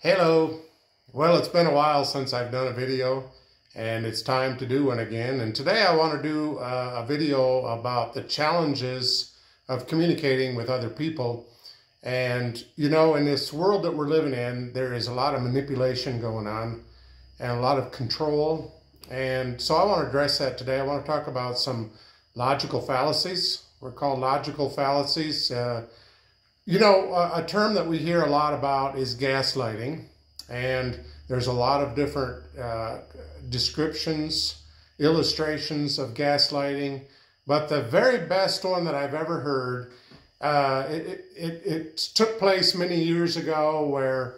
Hello. Well, it's been a while since I've done a video and it's time to do one again. And today I want to do a video about the challenges of communicating with other people. And you know, in this world that we're living in, there is a lot of manipulation going on and a lot of control. And so I want to address that today. I want to talk about some logical fallacies. We're called logical fallacies. You know, a term that we hear a lot about is gaslighting, and there's a lot of different descriptions, illustrations of gaslighting, but the very best one that I've ever heard, it took place many years ago where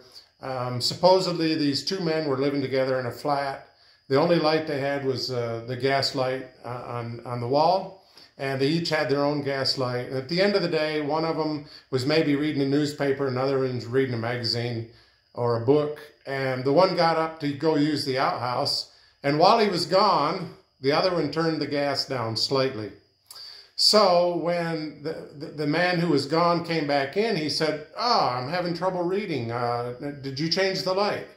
supposedly these two men were living together in a flat. The only light they had was the gas light on the wall. And they each had their own gaslight. And at the end of the day, one of them was maybe reading a newspaper, another one was reading a magazine or a book. And the one got up to go use the outhouse. And while he was gone, the other one turned the gas down slightly. So when the man who was gone came back in, he said, "Oh, I'm having trouble reading. Did you change the light?"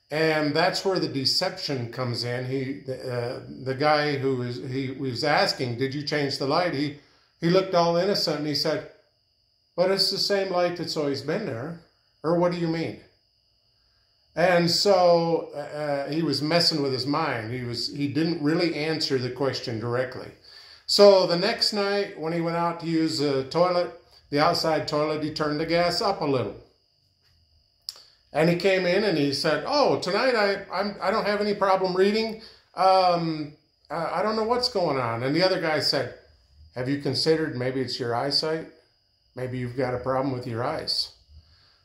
And that's where the deception comes in. The guy who was asking, "Did you change the light?" He looked all innocent and he said, "But it's the same light that's always been there. Or what do you mean?" And so he was messing with his mind. He didn't really answer the question directly. So the next night when he went out to use the toilet, the outside toilet, he turned the gas up a little. And he came in and he said, "Oh, tonight I don't have any problem reading. I don't know what's going on." And the other guy said, "Have you considered maybe it's your eyesight? Maybe you've got a problem with your eyes."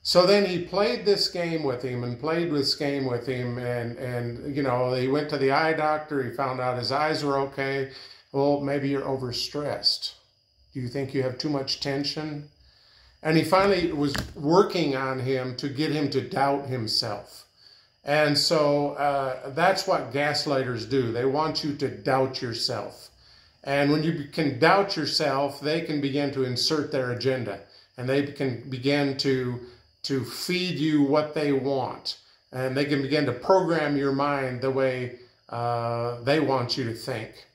So then he played this game with him and played this game with him. And you know, he went to the eye doctor. He found out his eyes were okay. "Well, maybe you're overstressed. Do you think you have too much tension?" And he finally was working on him to get him to doubt himself. And so that's what gaslighters do. They want you to doubt yourself. And when you can doubt yourself, they can begin to insert their agenda. And they can begin to feed you what they want. And they can begin to program your mind the way they want you to think.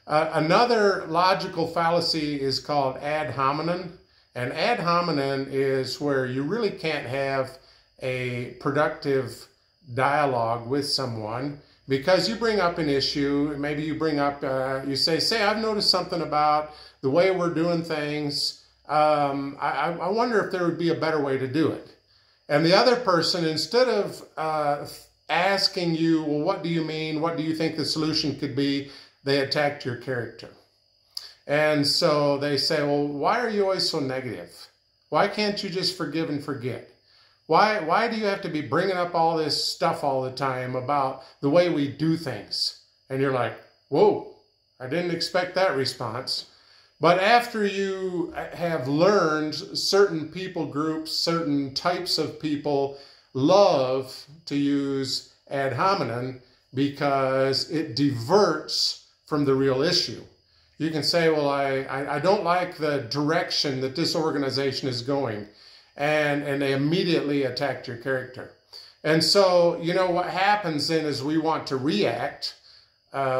Another logical fallacy is called ad hominem. And ad hominem is where you really can't have a productive dialogue with someone because you bring up an issue. Maybe you bring up, you say, "I've noticed something about the way we're doing things. I wonder if there would be a better way to do it." And the other person, instead of asking you, "Well, what do you mean? What do you think the solution could be?" they attacked your character. And so they say, "Well, why are you always so negative? Why can't you just forgive and forget? Why do you have to be bringing up all this stuff all the time about the way we do things?" And you're like, "Whoa, I didn't expect that response." But after you have learned certain people groups, certain types of people love to use ad hominem because it diverts from the real issue. You can say, "Well, I don't like the direction that this organization is going," and they immediately attacked your character. And so, you know, what happens then is we want to react,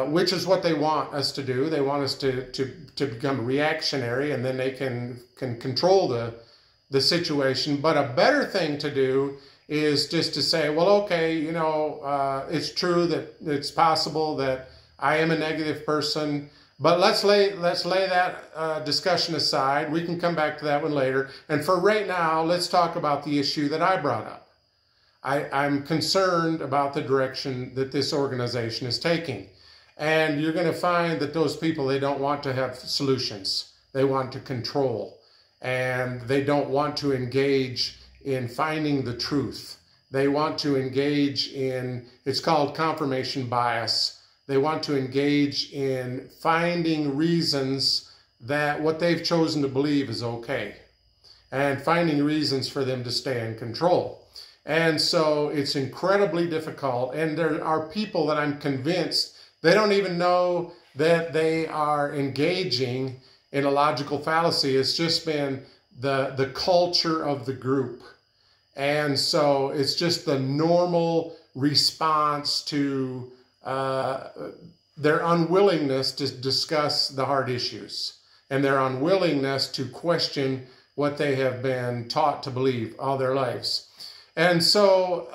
which is what they want us to do. They want us to become reactionary, and then they can control the situation. But a better thing to do is just to say, "Well, okay, you know, it's true that it's possible that I am a negative person, but let's lay that discussion aside. We can come back to that one later. And for right now, let's talk about the issue that I brought up. I'm concerned about the direction that this organization is taking." And you're going to find that those people, they don't want to have solutions. They want to control. And they don't want to engage in finding the truth. They want to engage in, it's called confirmation bias. They want to engage in finding reasons that what they've chosen to believe is okay, and finding reasons for them to stay in control. And so it's incredibly difficult. And there are people that I'm convinced they don't even know that they are engaging in a logical fallacy. It's just been the culture of the group. And so it's just the normal response to their unwillingness to discuss the hard issues and their unwillingness to question what they have been taught to believe all their lives. And so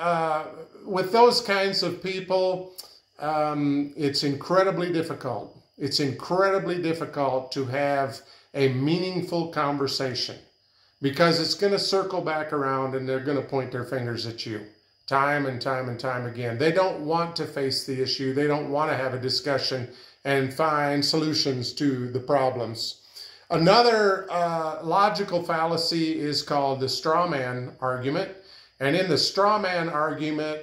with those kinds of people, it's incredibly difficult. It's incredibly difficult to have a meaningful conversation because it's going to circle back around and they're going to point their fingers at you time and time and time again. They don't want to face the issue. They don't want to have a discussion and find solutions to the problems. Another logical fallacy is called the straw man argument. And in the straw man argument,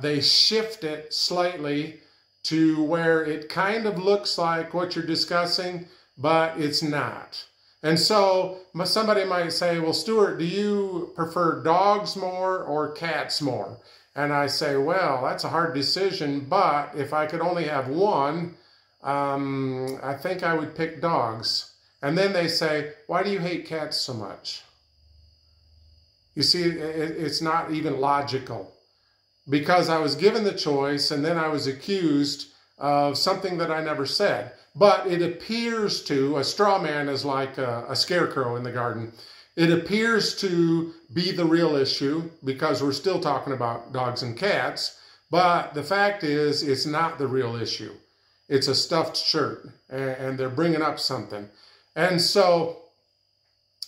they shift it slightly to where it kind of looks like what you're discussing, but it's not. And so somebody might say, well, Stuart, do you prefer dogs more or cats more? And I say, well, that's a hard decision, but if I could only have one, I think I would pick dogs. And then they say, why do you hate cats so much? You see, it's not even logical. Because I was given the choice and then I was accused of something that I never said. But it appears to, a straw man is like a scarecrow in the garden. It appears to be the real issue because we're still talking about dogs and cats. But the fact is, it's not the real issue. It's a stuffed shirt and they're bringing up something. And so,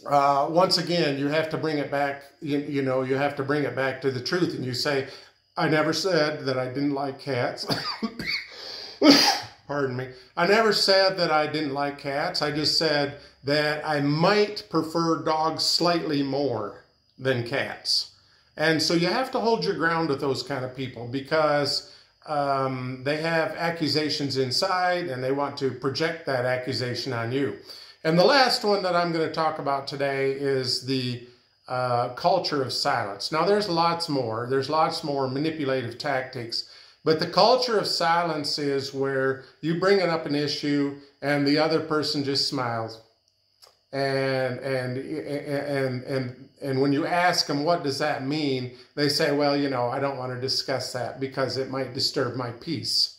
once again, you have to bring it back, you know, you have to bring it back to the truth. And you say, I never said that I didn't like cats. Pardon me. I never said that I didn't like cats. I just said that I might prefer dogs slightly more than cats. And so you have to hold your ground with those kind of people because they have accusations inside and they want to project that accusation on you. And the last one that I'm going to talk about today is the culture of silence. Now, there's lots more. There's lots more manipulative tactics. But the culture of silence is where you bring up an issue and the other person just smiles. And when you ask them, what does that mean? They say, well, you know, I don't want to discuss that because it might disturb my peace.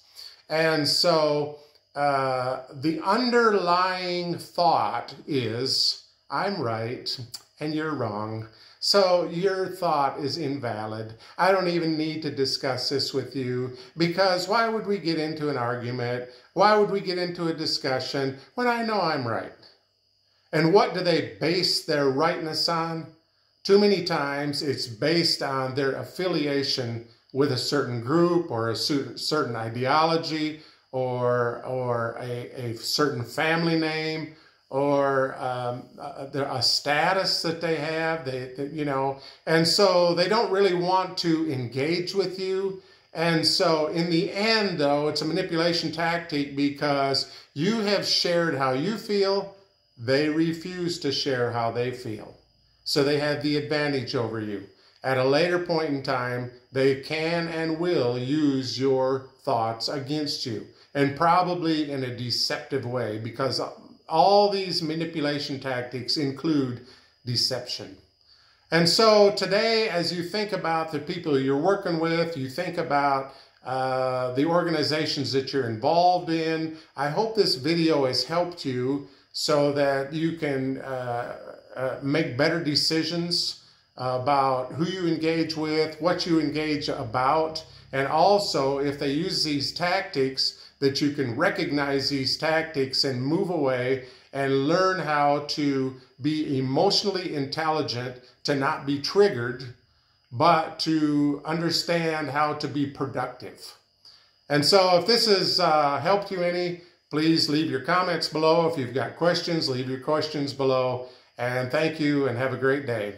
And so the underlying thought is, I'm right and you're wrong. So your thought is invalid. I don't even need to discuss this with you because why would we get into an argument? Why would we get into a discussion when I know I'm right? And what do they base their rightness on? Too many times it's based on their affiliation with a certain group or a certain ideology or a certain family name or a status that they have, you know, and so they don't really want to engage with you. And so in the end, though, it's a manipulation tactic because you have shared how you feel, they refuse to share how they feel. So they have the advantage over you. At a later point in time, they can and will use your thoughts against you, and probably in a deceptive way because all these manipulation tactics include deception. And so today, as you think about the people you're working with, you think about the organizations that you're involved in, I hope this video has helped you so that you can make better decisions about who you engage with, what you engage about, and also if they use these tactics, that you can recognize these tactics and move away and learn how to be emotionally intelligent, to not be triggered, but to understand how to be productive. And so if this has helped you any, please leave your comments below. If you've got questions, leave your questions below. And thank you and have a great day.